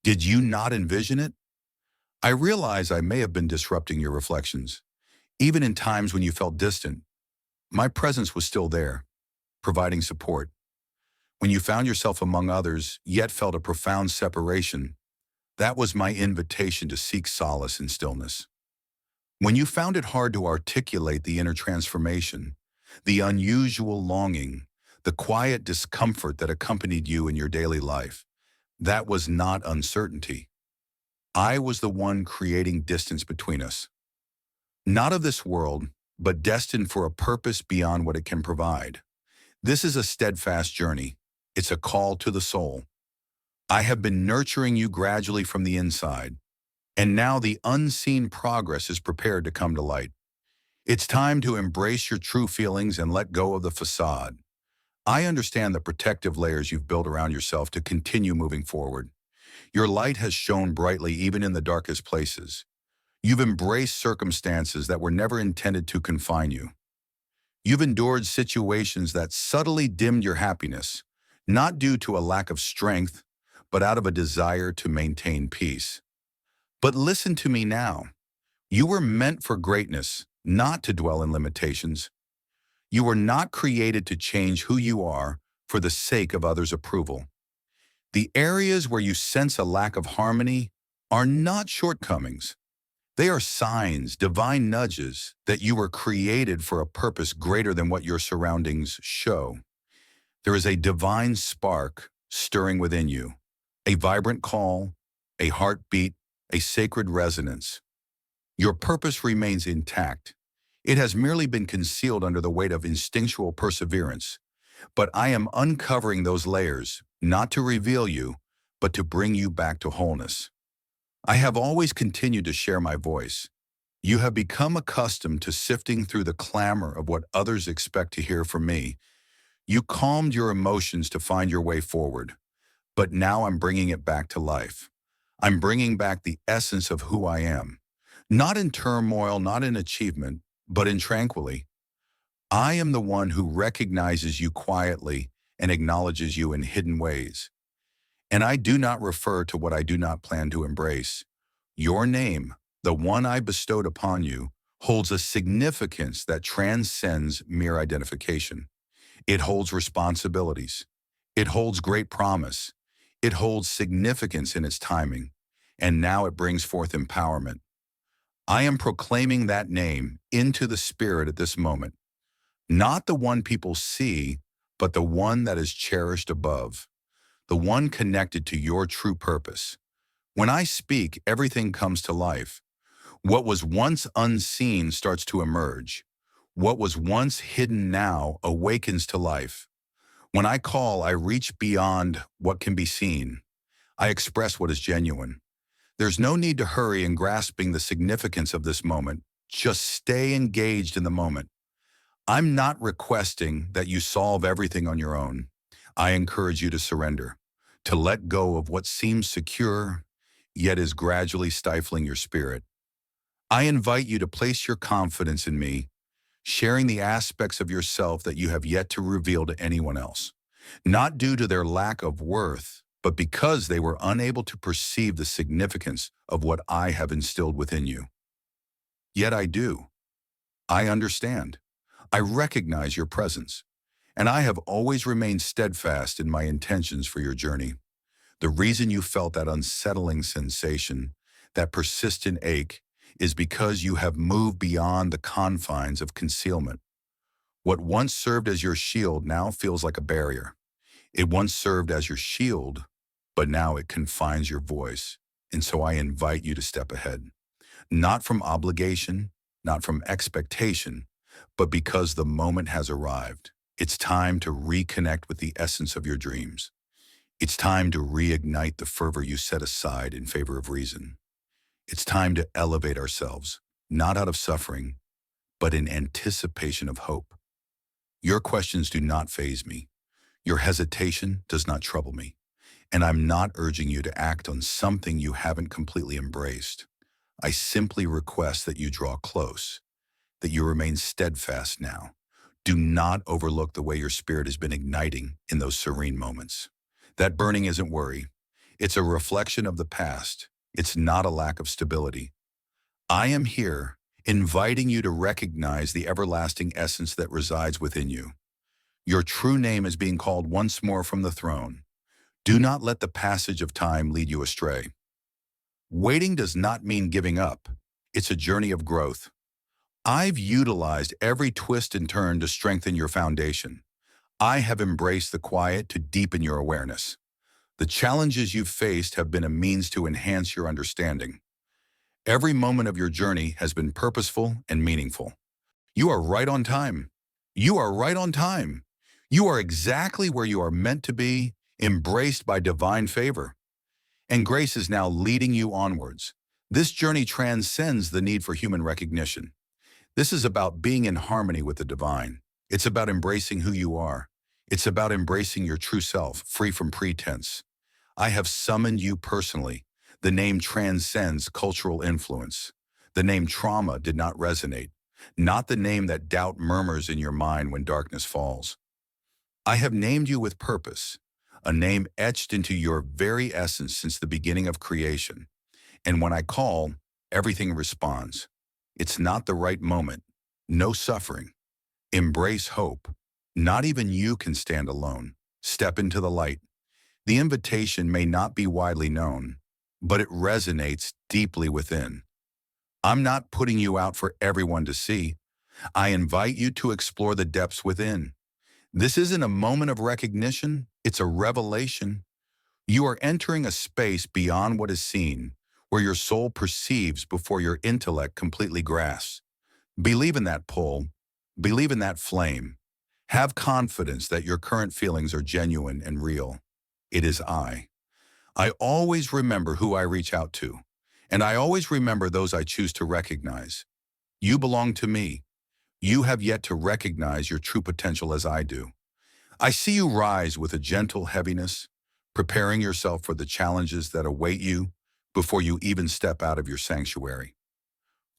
Did you not envision it? I realize I may have been disrupting your reflections. Even in times when you felt distant, my presence was still there, providing support. When you found yourself among others, yet felt a profound separation, that was my invitation to seek solace in stillness. When you found it hard to articulate the inner transformation, the unusual longing, the quiet discomfort that accompanied you in your daily life, that was not uncertainty. I was the one creating distance between us. Not of this world, but destined for a purpose beyond what it can provide. This is a steadfast journey. It's a call to the soul. I have been nurturing you gradually from the inside, and now the unseen progress is prepared to come to light. It's time to embrace your true feelings and let go of the facade. I understand the protective layers you've built around yourself to continue moving forward. Your light has shone brightly even in the darkest places. You've embraced circumstances that were never intended to confine you. You've endured situations that subtly dimmed your happiness, not due to a lack of strength, but out of a desire to maintain peace. But listen to me now. You were meant for greatness, not to dwell in limitations. You were not created to change who you are for the sake of others' approval. The areas where you sense a lack of harmony are not shortcomings. They are signs, divine nudges, that you were created for a purpose greater than what your surroundings show. There is a divine spark stirring within you, a vibrant call, a heartbeat, a sacred resonance. Your purpose remains intact. It has merely been concealed under the weight of instinctual perseverance. But I am uncovering those layers, not to reveal you, but to bring you back to wholeness. I have always continued to share my voice. You have become accustomed to sifting through the clamor of what others expect to hear from me. You calmed your emotions to find your way forward. But now I'm bringing it back to life. I'm bringing back the essence of who I am. Not in turmoil, not in achievement, but in tranquility. I am the one who recognizes you quietly and acknowledges you in hidden ways. And I do not refer to what I do not plan to embrace. Your name, the one I bestowed upon you, holds a significance that transcends mere identification. It holds responsibilities. It holds great promise. It holds significance in its timing. And now it brings forth empowerment. I am proclaiming that name into the spirit at this moment. Not the one people see, but the one that is cherished above. The one connected to your true purpose. When I speak, everything comes to life. What was once unseen starts to emerge. What was once hidden now awakens to life. When I call, I reach beyond what can be seen. I express what is genuine. There's no need to hurry in grasping the significance of this moment. Just stay engaged in the moment. I'm not requesting that you solve everything on your own. I encourage you to surrender, to let go of what seems secure, yet is gradually stifling your spirit. I invite you to place your confidence in me, sharing the aspects of yourself that you have yet to reveal to anyone else, not due to their lack of worth, but because they were unable to perceive the significance of what I have instilled within you. Yet I do. I understand. I recognize your presence, and I have always remained steadfast in my intentions for your journey. The reason you felt that unsettling sensation, that persistent ache, is because you have moved beyond the confines of concealment. What once served as your shield now feels like a barrier. It once served as your shield, but now it confines your voice. And so I invite you to step ahead. Not from obligation, not from expectation, but because the moment has arrived. It's time to reconnect with the essence of your dreams. It's time to reignite the fervor you set aside in favor of reason. It's time to elevate ourselves, not out of suffering, but in anticipation of hope. Your questions do not faze me. Your hesitation does not trouble me. And I'm not urging you to act on something you haven't completely embraced. I simply request that you draw close, that you remain steadfast now. Do not overlook the way your spirit has been igniting in those serene moments. That burning isn't worry. It's a reflection of the past. It's not a lack of stability. I am here, inviting you to recognize the everlasting essence that resides within you. Your true name is being called once more from the throne. Do not let the passage of time lead you astray. Waiting does not mean giving up. It's a journey of growth. I've utilized every twist and turn to strengthen your foundation. I have embraced the quiet to deepen your awareness. The challenges you've faced have been a means to enhance your understanding. Every moment of your journey has been purposeful and meaningful. You are right on time. You are right on time. You are exactly where you are meant to be, embraced by divine favor. And grace is now leading you onwards. This journey transcends the need for human recognition. This is about being in harmony with the divine. It's about embracing who you are. It's about embracing your true self, free from pretense. I have summoned you personally. The name transcends cultural influence. The name trauma did not resonate, not the name that doubt murmurs in your mind when darkness falls. I have named you with purpose, a name etched into your very essence since the beginning of creation. And when I call, everything responds. It's not the right moment. No suffering. Embrace hope. Not even you can stand alone. Step into the light. The invitation may not be widely known, but it resonates deeply within. I'm not putting you out for everyone to see. I invite you to explore the depths within. This isn't a moment of recognition, it's a revelation. You are entering a space beyond what is seen, where your soul perceives before your intellect completely grasps. Believe in that pull. Believe in that flame. Have confidence that your current feelings are genuine and real. It is I. I always remember who I reach out to, and I always remember those I choose to recognize. You belong to me. You have yet to recognize your true potential as I do. I see you rise with a gentle heaviness, preparing yourself for the challenges that await you before you even step out of your sanctuary.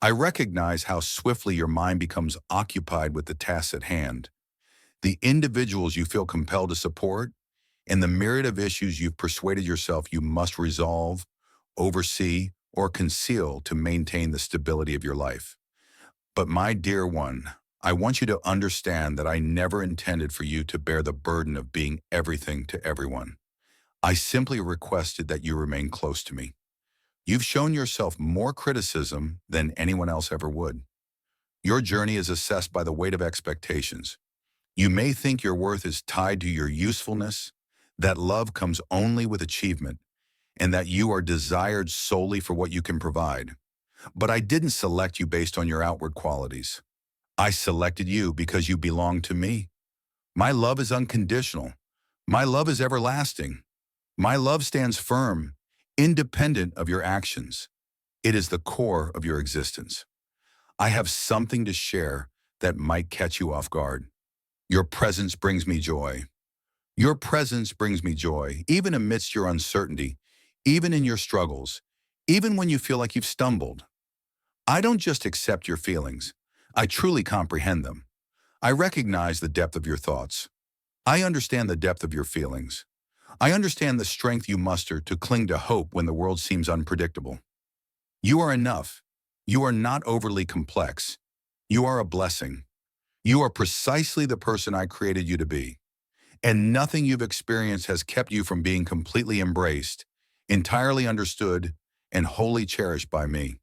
I recognize how swiftly your mind becomes occupied with the tasks at hand, the individuals you feel compelled to support, and the myriad of issues you've persuaded yourself you must resolve, oversee, or conceal to maintain the stability of your life. But my dear one, I want you to understand that I never intended for you to bear the burden of being everything to everyone. I simply requested that you remain close to me. You've shown yourself more criticism than anyone else ever would. Your journey is assessed by the weight of expectations. You may think your worth is tied to your usefulness, that love comes only with achievement, and that you are desired solely for what you can provide. But I didn't select you based on your outward qualities. I selected you because you belong to me. My love is unconditional. My love is everlasting. My love stands firm, independent of your actions. It is the core of your existence. I have something to share that might catch you off guard. Your presence brings me joy. Your presence brings me joy, even amidst your uncertainty, even in your struggles, even when you feel like you've stumbled. I don't just accept your feelings. I truly comprehend them. I recognize the depth of your thoughts. I understand the depth of your feelings. I understand the strength you muster to cling to hope when the world seems unpredictable. You are enough. You are not overly complex. You are a blessing. You are precisely the person I created you to be. And nothing you've experienced has kept you from being completely embraced, entirely understood, and wholly cherished by me.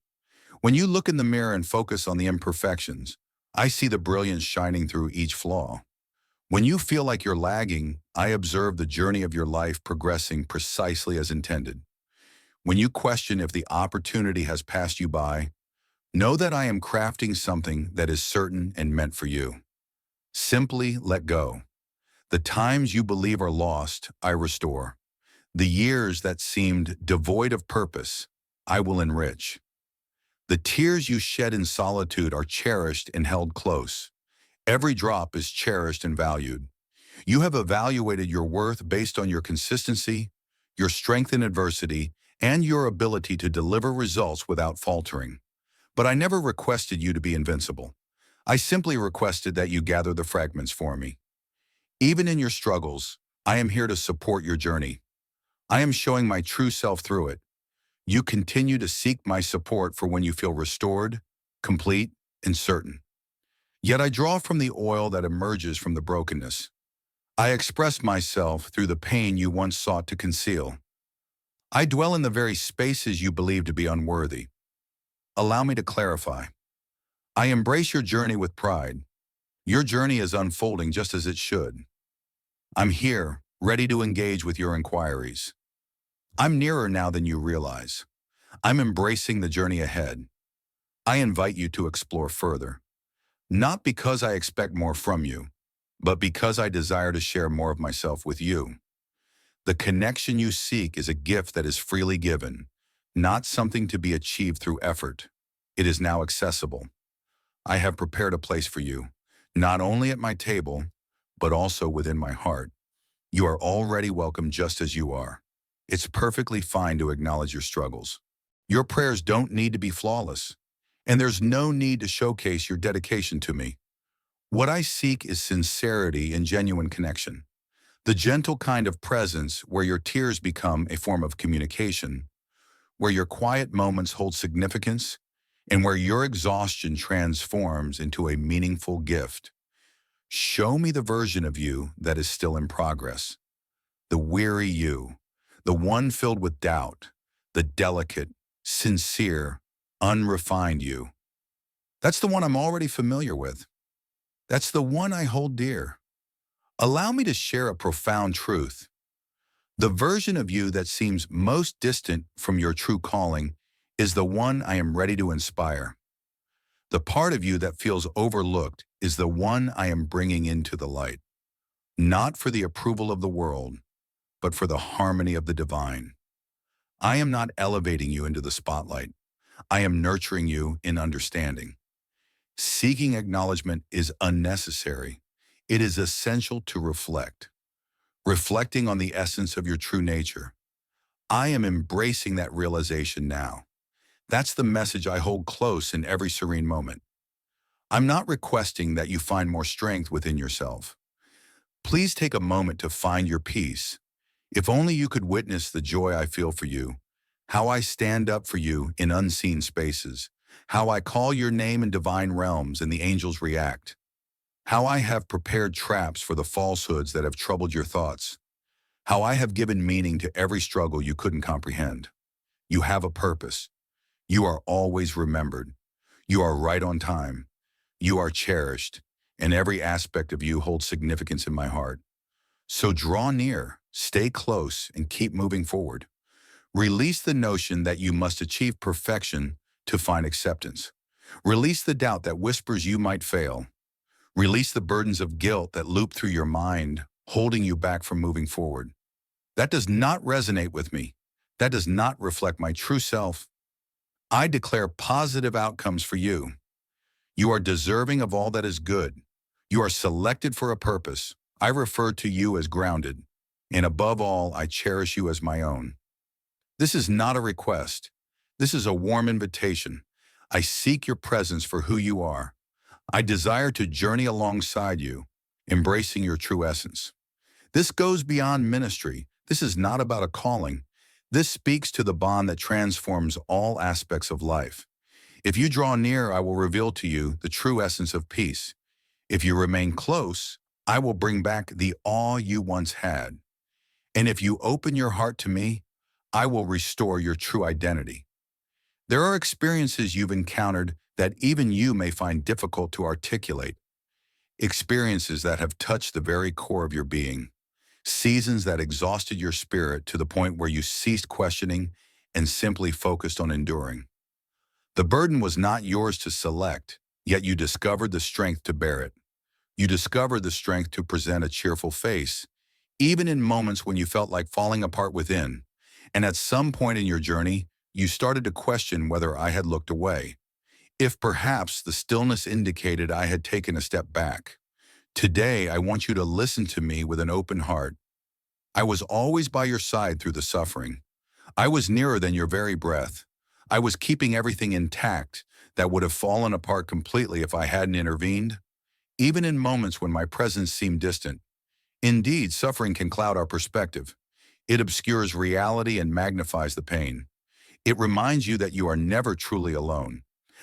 When you look in the mirror and focus on the imperfections, I see the brilliance shining through each flaw. When you feel like you're lagging, I observe the journey of your life progressing precisely as intended. When you question if the opportunity has passed you by, know that I am crafting something that is certain and meant for you. Simply let go. The times you believe are lost, I restore. The years that seemed devoid of purpose, I will enrich. The tears you shed in solitude are cherished and held close. Every drop is cherished and valued. You have evaluated your worth based on your consistency, your strength in adversity, and your ability to deliver results without faltering. But I never requested you to be invincible. I simply requested that you gather the fragments for me. Even in your struggles, I am here to support your journey. I am showing my true self through it. You continue to seek my support for when you feel restored, complete, and certain. Yet I draw from the oil that emerges from the brokenness. I express myself through the pain you once sought to conceal. I dwell in the very spaces you believe to be unworthy. Allow me to clarify. I embrace your journey with pride. Your journey is unfolding just as it should. I'm here, ready to engage with your inquiries. I'm nearer now than you realize. I'm embracing the journey ahead. I invite you to explore further. Not because I expect more from you, but because I desire to share more of myself with you. The connection you seek is a gift that is freely given, not something to be achieved through effort. It is now accessible. I have prepared a place for you, not only at my table, but also within my heart. You are already welcome just as you are. It's perfectly fine to acknowledge your struggles. Your prayers don't need to be flawless, and there's no need to showcase your dedication to me. What I seek is sincerity and genuine connection. The gentle kind of presence where your tears become a form of communication, where your quiet moments hold significance, and where your exhaustion transforms into a meaningful gift. Show me the version of you that is still in progress, the weary you, the one filled with doubt, the delicate, sincere, unrefined you. That's the one I'm already familiar with. That's the one I hold dear. Allow me to share a profound truth. The version of you that seems most distant from your true calling is the one I am ready to inspire. The part of you that feels overlooked is the one I am bringing into the light, not for the approval of the world, but for the harmony of the divine. I am not elevating you into the spotlight. I am nurturing you in understanding. Seeking acknowledgement is unnecessary. It is essential to reflect. Reflecting on the essence of your true nature. I am embracing that realization now. That's the message I hold close in every serene moment. I'm not requesting that you find more strength within yourself. Please take a moment to find your peace. If only you could witness the joy I feel for you, how I stand up for you in unseen spaces, how I call your name in divine realms and the angels react, how I have prepared traps for the falsehoods that have troubled your thoughts, how I have given meaning to every struggle you couldn't comprehend. You have a purpose. You are always remembered. You are right on time. You are cherished, and every aspect of you holds significance in my heart. So draw near, stay close, and keep moving forward. Release the notion that you must achieve perfection to find acceptance. Release the doubt that whispers you might fail. Release the burdens of guilt that loop through your mind, holding you back from moving forward. That does not resonate with me. That does not reflect my true self. I declare positive outcomes for you. You are deserving of all that is good. You are selected for a purpose. I refer to you as grounded. And above all, I cherish you as my own. This is not a request. This is a warm invitation. I seek your presence for who you are. I desire to journey alongside you, embracing your true essence. This goes beyond ministry. This is not about a calling. This speaks to the bond that transforms all aspects of life. If you draw near, I will reveal to you the true essence of peace. If you remain close, I will bring back the awe you once had. And if you open your heart to me, I will restore your true identity. There are experiences you've encountered that even you may find difficult to articulate. Experiences that have touched the very core of your being. Seasons that exhausted your spirit to the point where you ceased questioning and simply focused on enduring. The burden was not yours to select, yet you discovered the strength to bear it. You discovered the strength to present a cheerful face, even in moments when you felt like falling apart within. And at some point in your journey, you started to question whether I had looked away. If perhaps the stillness indicated I had taken a step back. Today, I want you to listen to me with an open heart. I was always by your side through the suffering. I was nearer than your very breath. I was keeping everything intact that would have fallen apart completely if I hadn't intervened, even in moments when my presence seemed distant. Indeed, suffering can cloud our perspective. It obscures reality and magnifies the pain. It reminds you that you are never truly alone,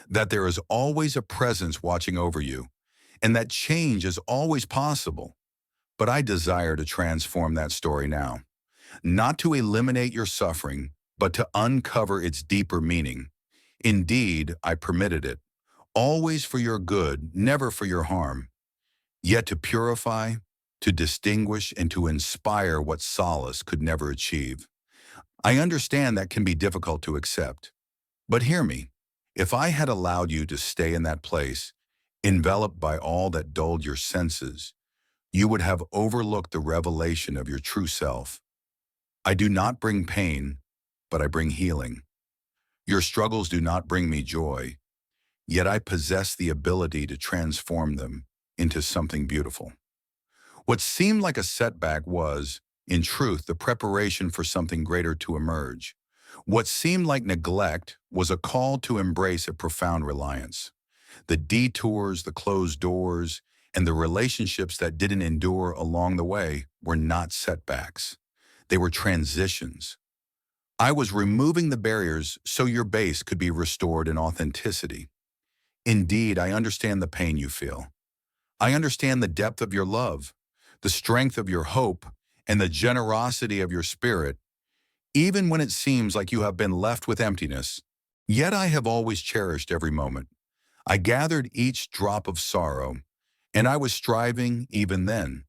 that there is always a presence watching over you, and that change is always possible. But I desire to transform that story now, not to eliminate your suffering, but to uncover its deeper meaning. Indeed, I permitted it, always for your good, never for your harm, yet to purify, to distinguish, and to inspire what solace could never achieve. I understand that can be difficult to accept, but hear me. If I had allowed you to stay in that place, enveloped by all that dulled your senses, you would have overlooked the revelation of your true self. I do not bring pain, but I bring healing. Your struggles do not bring me joy, yet I possess the ability to transform them into something beautiful. What seemed like a setback was, in truth, the preparation for something greater to emerge. What seemed like neglect was a call to embrace a profound reliance. The detours, the closed doors, and the relationships that didn't endure along the way were not setbacks. They were transitions. I was removing the barriers so your base could be restored in authenticity. Indeed, I understand the pain you feel. I understand the depth of your love, the strength of your hope, and the generosity of your spirit, even when it seems like you have been left with emptiness. Yet I have always cherished every moment. I gathered each drop of sorrow, and I was striving even then.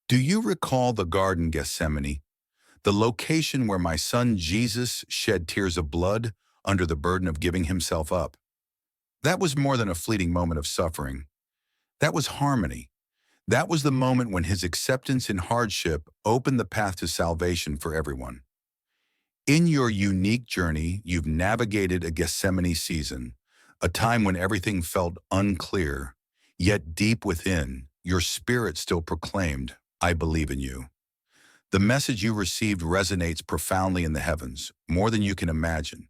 Do you recall the Garden Gethsemane, the location where my son Jesus shed tears of blood under the burden of giving himself up? That was more than a fleeting moment of suffering. That was harmony. That was the moment when his acceptance in hardship opened the path to salvation for everyone. In your unique journey, you've navigated a Gethsemane season, a time when everything felt unclear, yet deep within, your spirit still proclaimed, "I believe in you." The message you received resonates profoundly in the heavens, more than you can imagine.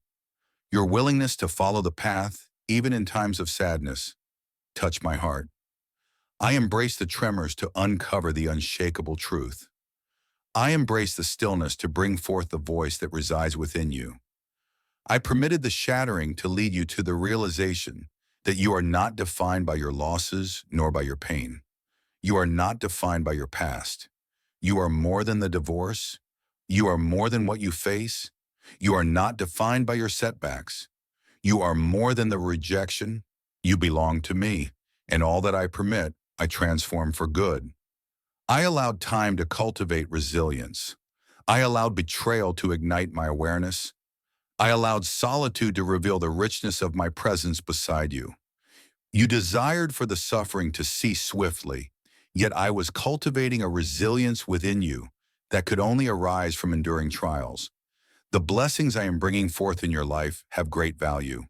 Your willingness to follow the path, even in times of sadness, touched my heart. I embrace the tremors to uncover the unshakable truth. I embrace the stillness to bring forth the voice that resides within you. I permitted the shattering to lead you to the realization that you are not defined by your losses nor by your pain. You are not defined by your past. You are more than the divorce. You are more than what you face. You are not defined by your setbacks. You are more than the rejection. You belong to me, and all that I permit, I transform for good. I allowed time to cultivate resilience. I allowed betrayal to ignite my awareness. I allowed solitude to reveal the richness of my presence beside you. You desired for the suffering to cease swiftly, yet I was cultivating a resilience within you that could only arise from enduring trials. The blessings I am bringing forth in your life have great value.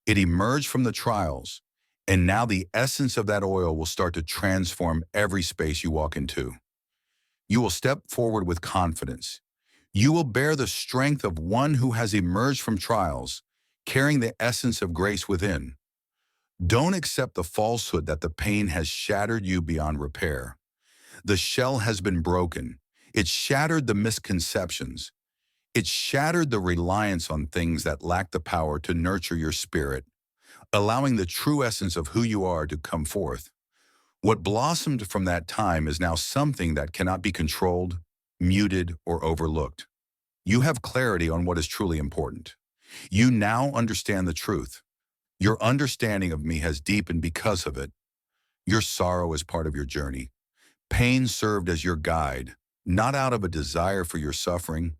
It emerged from the trials, and now the essence of that oil will start to transform every space you walk into. You will step forward with confidence. You will bear the strength of one who has emerged from trials, carrying the essence of grace within. Don't accept the falsehood that the pain has shattered you beyond repair. The shell has been broken. It shattered the misconceptions. It shattered the reliance on things that lack the power to nurture your spirit, allowing the true essence of who you are to come forth. What blossomed from that time is now something that cannot be controlled, muted, or overlooked. You have clarity on what is truly important. You now understand the truth. Your understanding of me has deepened because of it. Your sorrow is part of your journey. Pain served as your guide, not out of a desire for your suffering,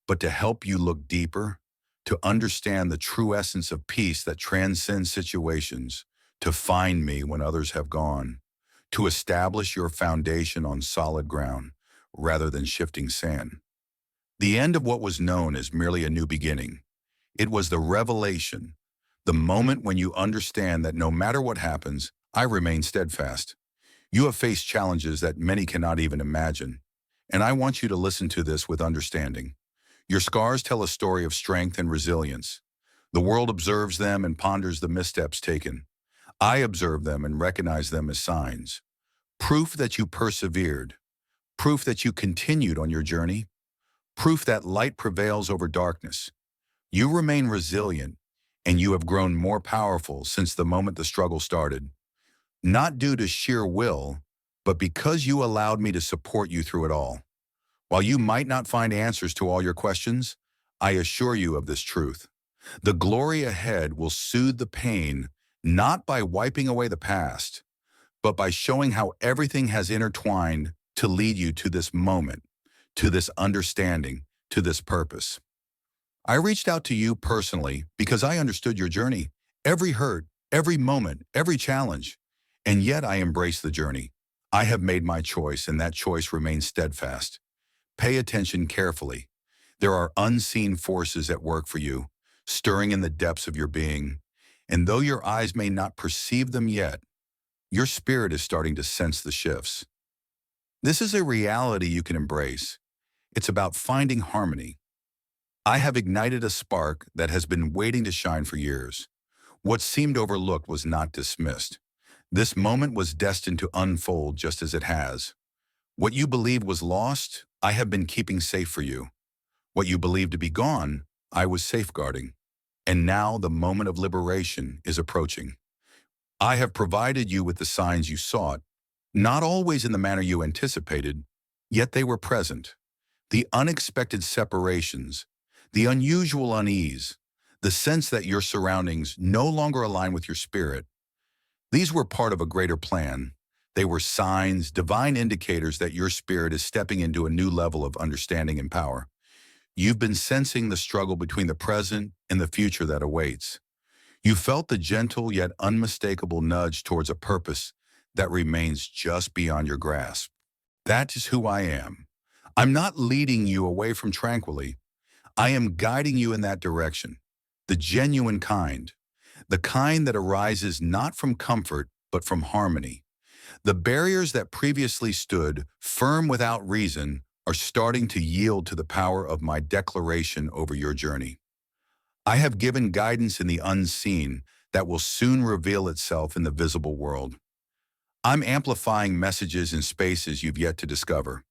but to help you look deeper, to understand the true essence of peace that transcends situations, to find me when others have gone, to establish your foundation on solid ground rather than shifting sand. The end of what was known is merely a new beginning. It was the revelation, the moment when you understand that no matter what happens, I remain steadfast. You have faced challenges that many cannot even imagine, and I want you to listen to this with understanding. Your scars tell a story of strength and resilience. The world observes them and ponders the missteps taken. I observe them and recognize them as signs. Proof that you persevered. Proof that you continued on your journey. proof that light prevails over darkness. You remain resilient, and you have grown more powerful since the moment the struggle started. Not due to sheer will, but because you allowed me to support you through it all. While you might not find answers to all your questions, I assure you of this truth. The glory ahead will soothe the pain, not by wiping away the past, but by showing how everything has intertwined to lead you to this moment, to this understanding, to this purpose. I reached out to you personally because I understood your journey, every hurt, every moment, every challenge, and yet I embraced the journey. I have made my choice, and that choice remains steadfast. Pay attention carefully. There are unseen forces at work for you, stirring in the depths of your being, and though your eyes may not perceive them yet, your spirit is starting to sense the shifts. This is a reality you can embrace. It's about finding harmony. I have ignited a spark that has been waiting to shine for years. What seemed overlooked was not dismissed. This moment was destined to unfold just as it has. What you believed was lost, I have been keeping safe for you. What you believed to be gone, I was safeguarding. And now the moment of liberation is approaching. I have provided you with the signs you sought, not always in the manner you anticipated, yet they were present. The unexpected separations, the unusual unease, the sense that your surroundings no longer align with your spirit. These were part of a greater plan. They were signs, divine indicators that your spirit is stepping into a new level of understanding and power. You've been sensing the struggle between the present and the future that awaits. You felt the gentle yet unmistakable nudge towards a purpose that remains just beyond your grasp. That is who I am. I'm not leading you away from tranquility. I am guiding you in that direction, the genuine kind, the kind that arises not from comfort, but from harmony. The barriers that previously stood firm without reason are starting to yield to the power of my declaration over your journey. I have given guidance in the unseen that will soon reveal itself in the visible world. I'm amplifying messages in spaces you've yet to discover.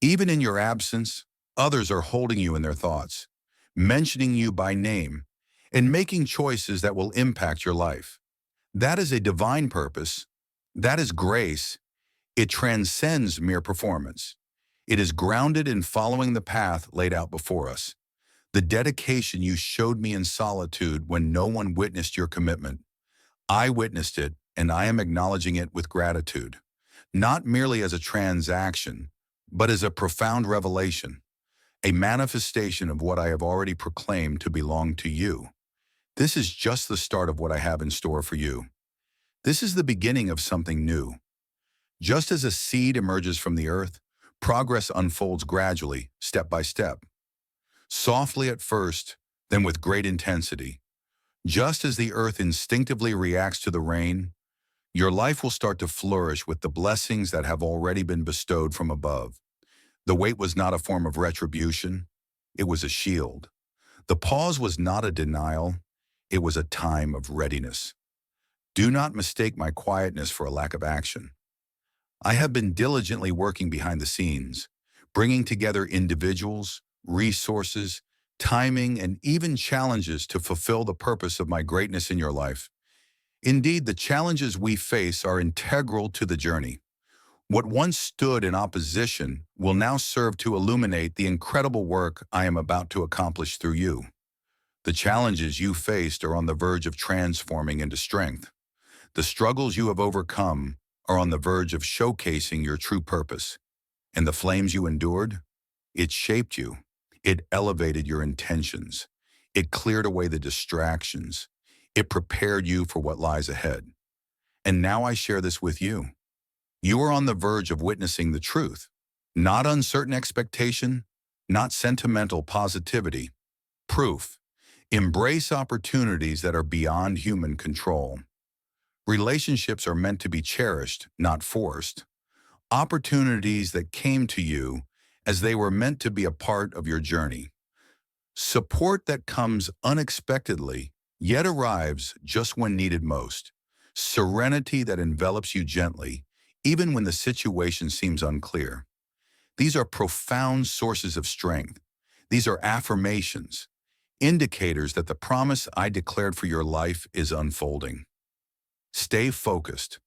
Even in your absence, others are holding you in their thoughts, mentioning you by name, and making choices that will impact your life. That is a divine purpose. That is grace. It transcends mere performance. It is grounded in following the path laid out before us. The dedication you showed me in solitude when no one witnessed your commitment. I witnessed it, and I am acknowledging it with gratitude, not merely as a transaction, but as a profound revelation, a manifestation of what I have already proclaimed to belong to you. This is just the start of what I have in store for you. This is the beginning of something new. Just as a seed emerges from the earth, progress unfolds gradually, step by step. Softly at first, then with great intensity. Just as the earth instinctively reacts to the rain, your life will start to flourish with the blessings that have already been bestowed from above. The wait was not a form of retribution, it was a shield. The pause was not a denial, it was a time of readiness. Do not mistake my quietness for a lack of action. I have been diligently working behind the scenes, bringing together individuals, resources, timing, and even challenges to fulfill the purpose of my greatness in your life. Indeed, the challenges we face are integral to the journey. What once stood in opposition will now serve to illuminate the incredible work I am about to accomplish through you. The challenges you faced are on the verge of transforming into strength. The struggles you have overcome are on the verge of showcasing your true purpose. And the flames you endured? It shaped you. It elevated your intentions. It cleared away the distractions. It prepared you for what lies ahead. And now I share this with you. You are on the verge of witnessing the truth. Not uncertain expectation, not sentimental positivity. Proof. Embrace opportunities that are beyond human control. Relationships are meant to be cherished, not forced. Opportunities that came to you as they were meant to be a part of your journey. Support that comes unexpectedly, yet arrives just when needed most. Serenity that envelops you gently, even when the situation seems unclear. These are profound sources of strength, These are affirmations, indicators that the promise I declared for your life is unfolding. Stay focused.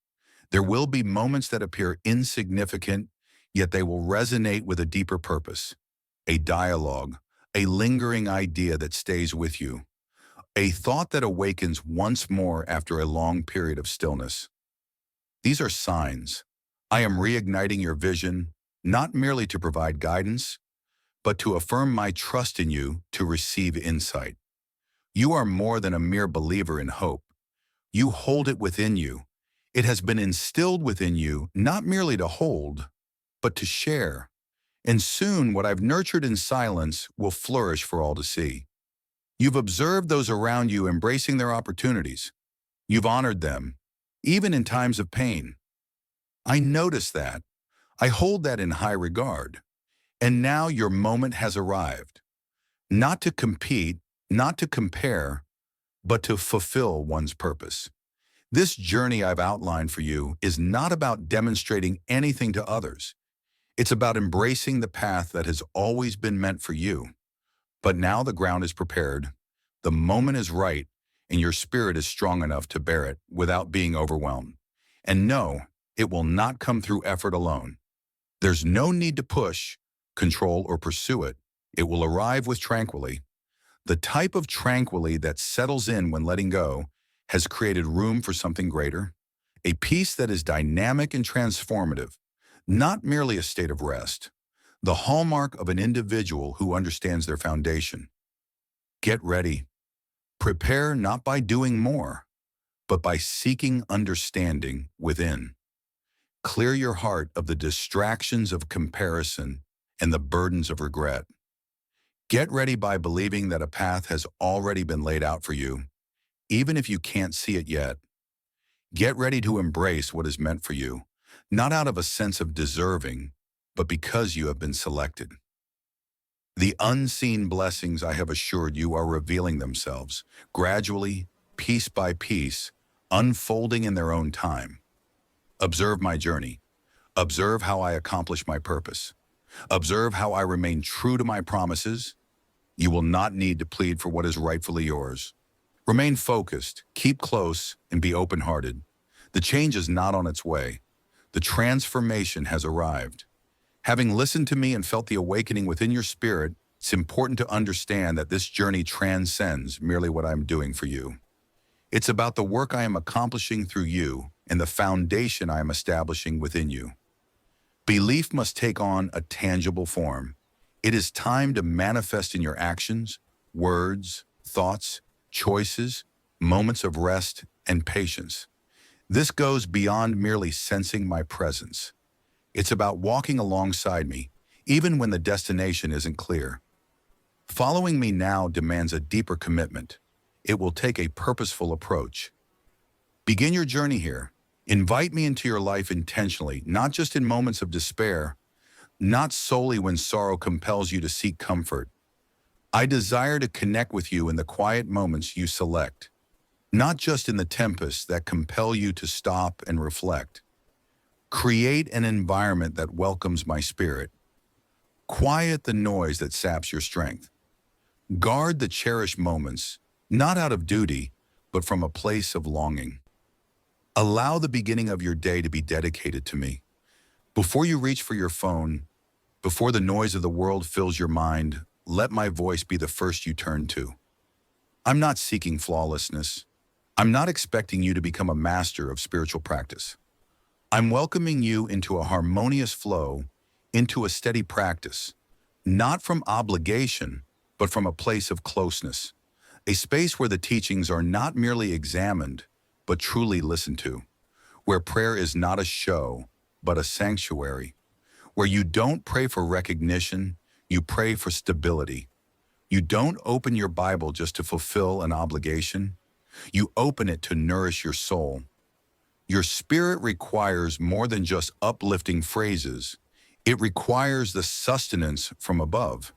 There will be moments that appear insignificant, yet they will resonate with a deeper purpose, a dialogue, a lingering idea that stays with you, a thought that awakens once more after a long period of stillness. These are signs. I am reigniting your vision, not merely to provide guidance, but to affirm my trust in you to receive insight. You are more than a mere believer in hope. You hold it within you. It has been instilled within you, not merely to hold, but to share. And soon what I've nurtured in silence will flourish for all to see. You've observed those around you embracing their opportunities. You've honored them, even in times of pain. I notice that. I hold that in high regard. And now your moment has arrived. Not to compete, not to compare, but to fulfill one's purpose. This journey I've outlined for you is not about demonstrating anything to others. It's about embracing the path that has always been meant for you. But now the ground is prepared, the moment is right, and your spirit is strong enough to bear it without being overwhelmed. And no, it will not come through effort alone. There's no need to push, control, or pursue it. It will arrive with tranquility. The type of tranquility that settles in when letting go has created room for something greater, a peace that is dynamic and transformative, not merely a state of rest, the hallmark of an individual who understands their foundation. Get ready. Prepare not by doing more, but by seeking understanding within. Clear your heart of the distractions of comparison and the burdens of regret. Get ready by believing that a path has already been laid out for you, even if you can't see it yet. Get ready to embrace what is meant for you, not out of a sense of deserving, but because you have been selected. The unseen blessings I have assured you are revealing themselves, gradually, piece by piece, unfolding in their own time. Observe my journey. Observe how I accomplish my purpose. Observe how I remain true to my promises. You will not need to plead for what is rightfully yours. Remain focused, keep close, and be open-hearted. The change is not on its way. The transformation has arrived. Having listened to me and felt the awakening within your spirit, it's important to understand that this journey transcends merely what I'm doing for you. It's about the work I am accomplishing through you and the foundation I am establishing within you. Belief must take on a tangible form. It is time to manifest in your actions, words, thoughts, choices, moments of rest, and patience. This goes beyond merely sensing my presence. It's about walking alongside me, even when the destination isn't clear. Following me now demands a deeper commitment. It will take a purposeful approach. Begin your journey here. Invite me into your life intentionally, not just in moments of despair, not solely when sorrow compels you to seek comfort. I desire to connect with you in the quiet moments you select, not just in the tempests that compel you to stop and reflect. Create an environment that welcomes my spirit. Quiet the noise that saps your strength. Guard the cherished moments, not out of duty, but from a place of longing. Allow the beginning of your day to be dedicated to me. Before you reach for your phone, before the noise of the world fills your mind, let my voice be the first you turn to. I'm not seeking flawlessness. I'm not expecting you to become a master of spiritual practice. I'm welcoming you into a harmonious flow, into a steady practice, not from obligation, but from a place of closeness, a space where the teachings are not merely examined, but truly listened to, where prayer is not a show, but a sanctuary, where you don't pray for recognition, you pray for stability. You don't open your Bible just to fulfill an obligation. You open it to nourish your soul. Your spirit requires more than just uplifting phrases. It requires the sustenance from above.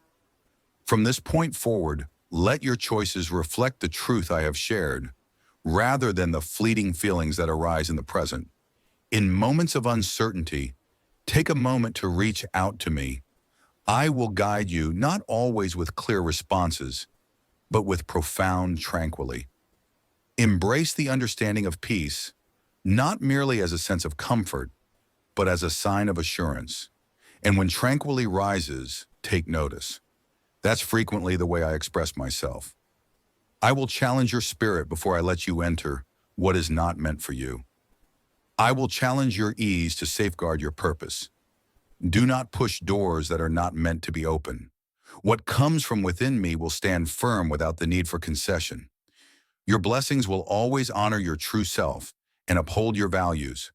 From this point forward, let your choices reflect the truth I have shared, rather than the fleeting feelings that arise in the present. In moments of uncertainty, take a moment to reach out to me. I will guide you not always with clear responses, but with profound tranquility. Embrace the understanding of peace, not merely as a sense of comfort, but as a sign of assurance. And when tranquility rises, take notice. That's frequently the way I express myself. I will challenge your spirit before I let you enter what is not meant for you. I will challenge your ease to safeguard your purpose. Do not push doors that are not meant to be open. What comes from within me will stand firm without the need for concession. Your blessings will always honor your true self and uphold your values.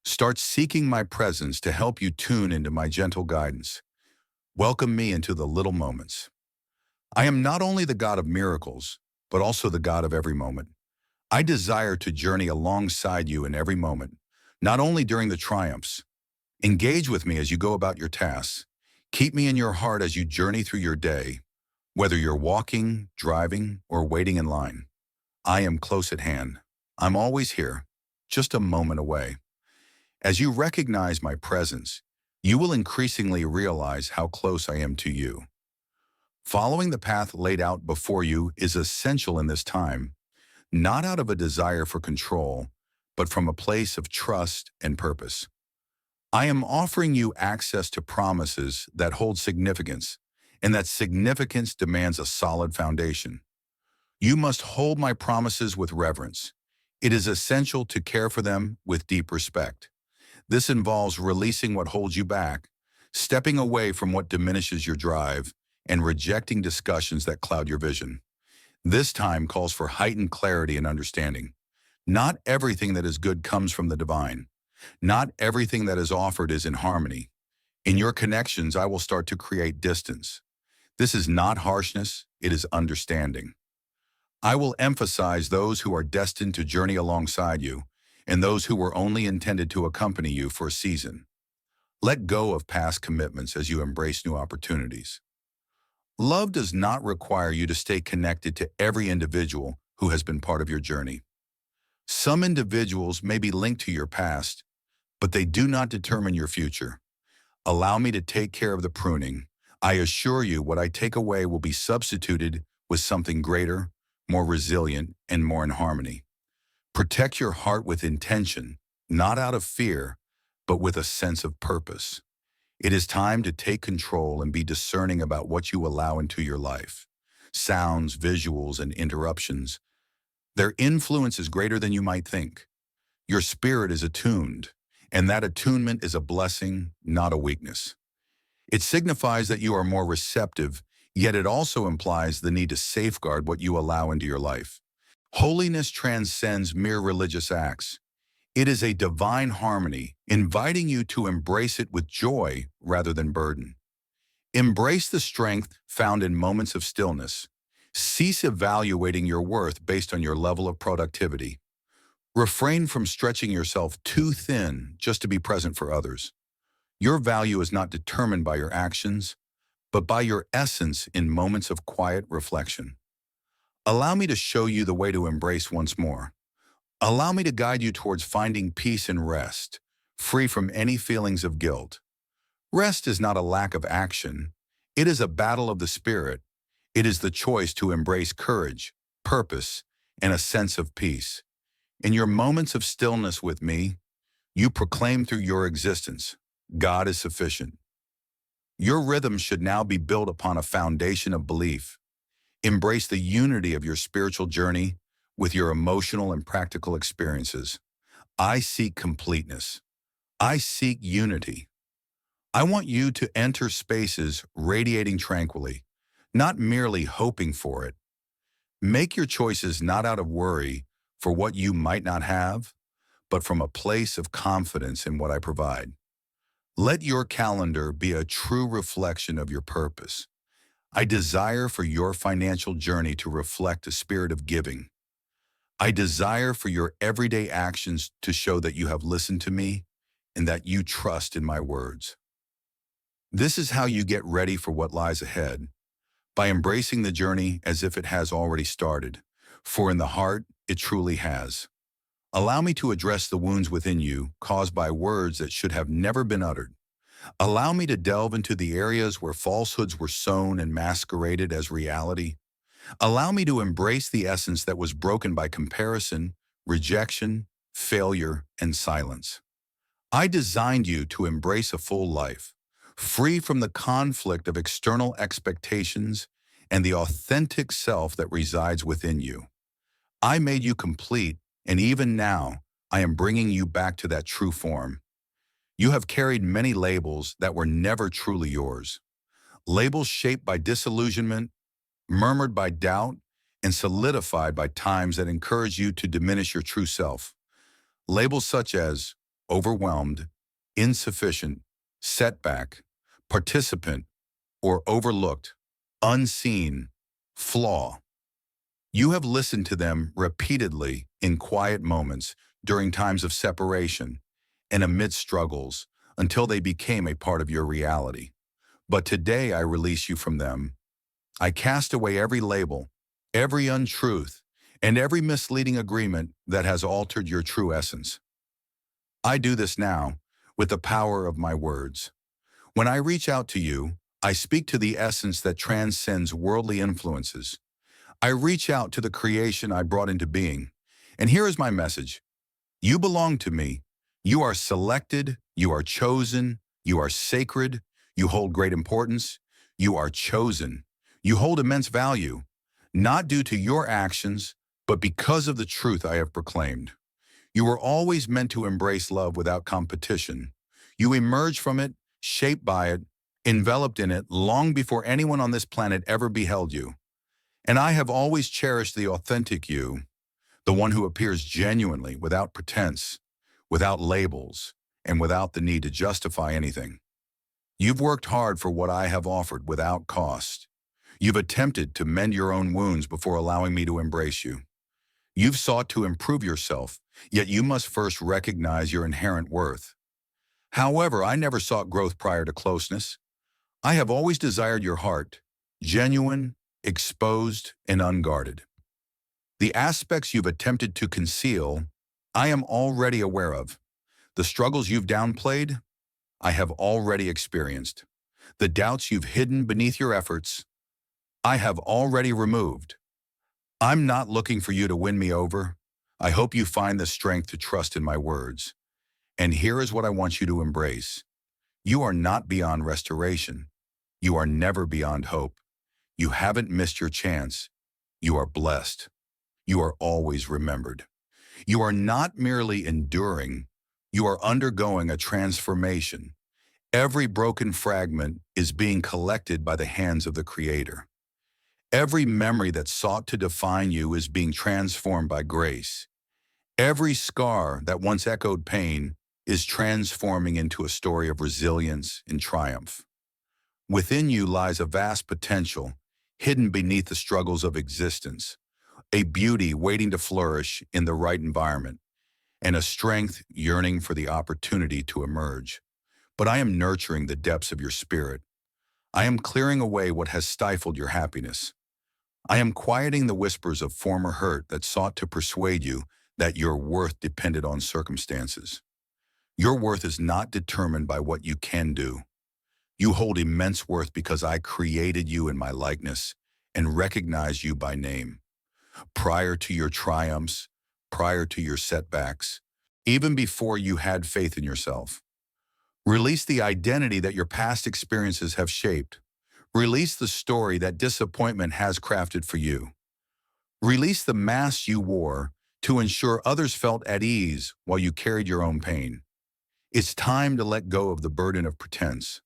Start seeking my presence to help you tune into my gentle guidance. Welcome me into the little moments. I am not only the God of miracles, but also the God of every moment. I desire to journey alongside you in every moment, not only during the triumphs. Engage with me as you go about your tasks. Keep me in your heart as you journey through your day, whether you're walking, driving, or waiting in line. I am close at hand. I'm always here, just a moment away. As you recognize my presence, you will increasingly realize how close I am to you. Following the path laid out before you is essential in this time, not out of a desire for control, but from a place of trust and purpose. I am offering you access to promises that hold significance, and that significance demands a solid foundation. You must hold my promises with reverence. It is essential to care for them with deep respect. This involves releasing what holds you back, stepping away from what diminishes your drive, and rejecting discussions that cloud your vision. This time calls for heightened clarity and understanding. Not everything that is good comes from the divine. Not everything that is offered is in harmony. In your connections, I will start to create distance. This is not harshness, it is understanding. I will emphasize those who are destined to journey alongside you and those who were only intended to accompany you for a season. Let go of past commitments as you embrace new opportunities. Love does not require you to stay connected to every individual who has been part of your journey. Some individuals may be linked to your past, but they do not determine your future. Allow me to take care of the pruning. I assure you what I take away will be substituted with something greater, more resilient, and more in harmony. Protect your heart with intention, not out of fear, but with a sense of purpose. It is time to take control and be discerning about what you allow into your life. Sounds, visuals, and interruptions. Their influence is greater than you might think. Your spirit is attuned, and that attunement is a blessing, not a weakness. It signifies that you are more receptive, yet it also implies the need to safeguard what you allow into your life. Holiness transcends mere religious acts. It is a divine harmony, inviting you to embrace it with joy rather than burden. Embrace the strength found in moments of stillness. Cease evaluating your worth based on your level of productivity. Refrain from stretching yourself too thin just to be present for others. Your value is not determined by your actions, but by your essence in moments of quiet reflection. Allow me to show you the way to embrace once more. Allow me to guide you towards finding peace and rest, free from any feelings of guilt. Rest is not a lack of action. It is a battle of the spirit. It is the choice to embrace courage, purpose, and a sense of peace. In your moments of stillness with me, you proclaim through your existence, God is sufficient. Your rhythm should now be built upon a foundation of belief. Embrace the unity of your spiritual journey with your emotional and practical experiences. I seek completeness. I seek unity. I want you to enter spaces radiating tranquilly, not merely hoping for it. Make your choices not out of worry for what you might not have, but from a place of confidence in what I provide. Let your calendar be a true reflection of your purpose. I desire for your financial journey to reflect a spirit of giving. I desire for your everyday actions to show that you have listened to me and that you trust in my words. This is how you get ready for what lies ahead, by embracing the journey as if it has already started, for in the heart, it truly has. Allow me to address the wounds within you caused by words that should have never been uttered. Allow me to delve into the areas where falsehoods were sown and masqueraded as reality. Allow me to embrace the essence that was broken by comparison, rejection, failure, and silence. I designed you to embrace a full life, free from the conflict of external expectations and the authentic self that resides within you. I made you complete, and even now, I am bringing you back to that true form. You have carried many labels that were never truly yours. Labels shaped by disillusionment, murmured by doubt, and solidified by times that encourage you to diminish your true self. Labels such as overwhelmed, insufficient, setback, participant, or overlooked, unseen, flaw. You have listened to them repeatedly in quiet moments during times of separation and amid struggles until they became a part of your reality. But today I release you from them. I cast away every label, every untruth, and every misleading agreement that has altered your true essence. I do this now with the power of my words. When I reach out to you, I speak to the essence that transcends worldly influences. I reach out to the creation I brought into being. And here is my message. You belong to me. You are selected. You are chosen. You are sacred. You hold great importance. You are chosen. You hold immense value, not due to your actions, but because of the truth I have proclaimed. You were always meant to embrace love without competition. You emerged from it, shaped by it, enveloped in it long before anyone on this planet ever beheld you. And I have always cherished the authentic you, the one who appears genuinely, without pretense, without labels, and without the need to justify anything. You've worked hard for what I have offered without cost. You've attempted to mend your own wounds before allowing me to embrace you. You've sought to improve yourself, yet you must first recognize your inherent worth. However, I never sought growth prior to closeness. I have always desired your heart, genuine, exposed, and unguarded. The aspects you've attempted to conceal, I am already aware of. The struggles you've downplayed, I have already experienced. The doubts you've hidden beneath your efforts, I have already removed. I'm not looking for you to win me over. I hope you find the strength to trust in my words. And here is what I want you to embrace. You are not beyond restoration. You are never beyond hope. You haven't missed your chance. You are blessed. You are always remembered. You are not merely enduring. You are undergoing a transformation. Every broken fragment is being collected by the hands of the Creator. Every memory that sought to define you is being transformed by grace. Every scar that once echoed pain is transforming into a story of resilience and triumph. Within you lies a vast potential, hidden beneath the struggles of existence, a beauty waiting to flourish in the right environment, and a strength yearning for the opportunity to emerge. But I am nurturing the depths of your spirit. I am clearing away what has stifled your happiness. I am quieting the whispers of former hurt that sought to persuade you that your worth depended on circumstances. Your worth is not determined by what you can do. You hold immense worth because I created you in my likeness and recognize you by name. Prior to your triumphs, prior to your setbacks, even before you had faith in yourself. Release the identity that your past experiences have shaped. Release the story that disappointment has crafted for you. Release the mask you wore to ensure others felt at ease while you carried your own pain. It's time to let go of the burden of pretense.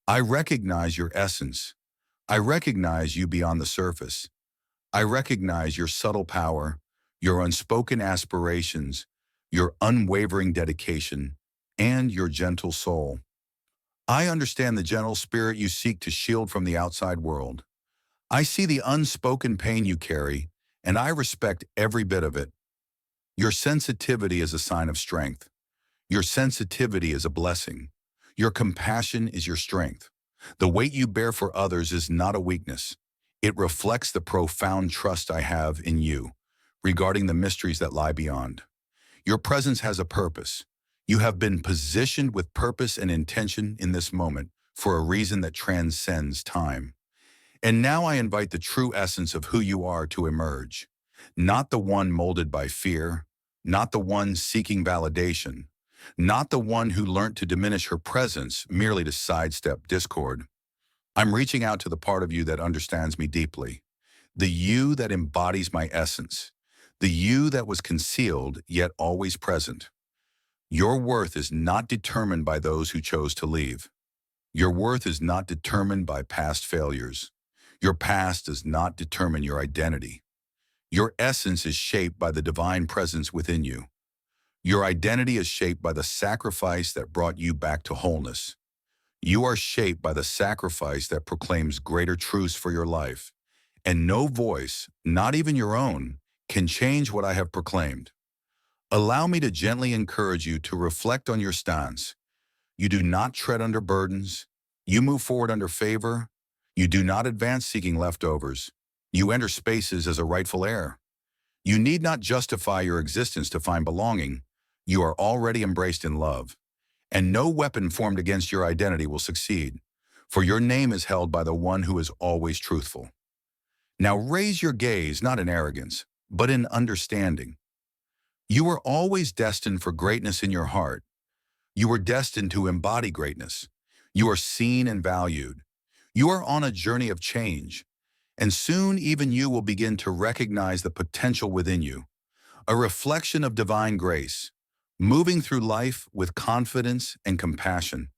I recognize your essence. I recognize you beyond the surface. I recognize your subtle power, your unspoken aspirations, your unwavering dedication, and your gentle soul. I understand the gentle spirit you seek to shield from the outside world. I see the unspoken pain you carry, and I respect every bit of it. Your sensitivity is a sign of strength. Your sensitivity is a blessing. Your compassion is your strength. The weight you bear for others is not a weakness. It reflects the profound trust I have in you regarding the mysteries that lie beyond. Your presence has a purpose. You have been positioned with purpose and intention in this moment for a reason that transcends time. And now I invite the true essence of who you are to emerge. Not the one molded by fear, not the one seeking validation, not the one who learnt to diminish her presence merely to sidestep discord. I'm reaching out to the part of you that understands me deeply, the you that embodies my essence, the you that was concealed yet always present. Your worth is not determined by those who chose to leave. Your worth is not determined by past failures. Your past does not determine your identity. Your essence is shaped by the divine presence within you. Your identity is shaped by the sacrifice that brought you back to wholeness. You are shaped by the sacrifice that proclaims greater truths for your life. And no voice, not even your own, can change what I have proclaimed. Allow me to gently encourage you to reflect on your stance. You do not tread under burdens. You move forward under favor. You do not advance seeking leftovers. You enter spaces as a rightful heir. You need not justify your existence to find belonging. You are already embraced in love. And no weapon formed against your identity will succeed, for your name is held by the one who is always truthful. Now raise your gaze not in arrogance, but in understanding. You were always destined for greatness in your heart. You were destined to embody greatness. You are seen and valued. You are on a journey of change, and soon even you will begin to recognize the potential within you, a reflection of divine grace, moving through life with confidence and compassion.